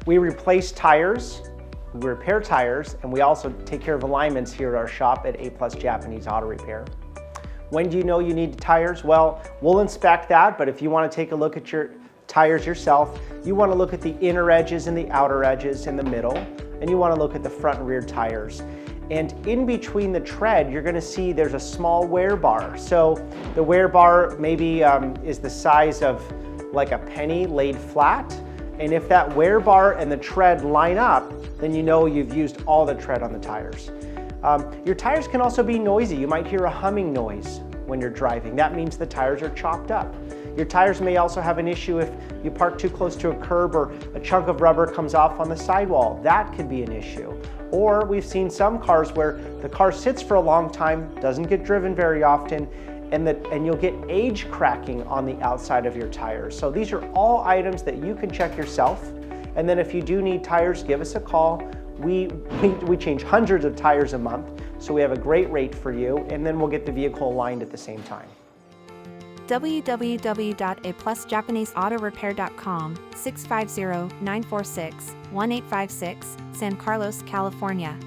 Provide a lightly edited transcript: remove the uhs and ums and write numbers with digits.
We replace tires, we repair tires, and we also take care of alignments here at our shop at A+ Japanese Auto Repair. When do you know you need tires? Well, we'll inspect that, but if you want to take a look at your tires yourself, you want to look at the inner edges and the outer edges in the middle, and you want to look at the front and rear tires. And in between the tread, you're going to see there's a small wear bar. So the wear bar maybe is the size of like a penny laid flat. And if that wear bar and the tread line up, then you know you've used all the tread on the tires. Your tires can also be noisy. You might hear a humming noise when you're driving. That means the tires are chopped up. Your tires may also have an issue if you park too close to a curb or a chunk of rubber comes off on the sidewall. That could be an issue. Or we've seen some cars where the car sits for a long time, doesn't get driven very often, and you'll get age cracking on the outside of your tires. So these are all items that you can check yourself. And then if you do need tires, give us a call. We change hundreds of tires a month, so we have a great rate for you, and then we'll get the vehicle aligned at the same time. www.aplusjapaneseautorepair.com, 650-946-1856, San Carlos, California.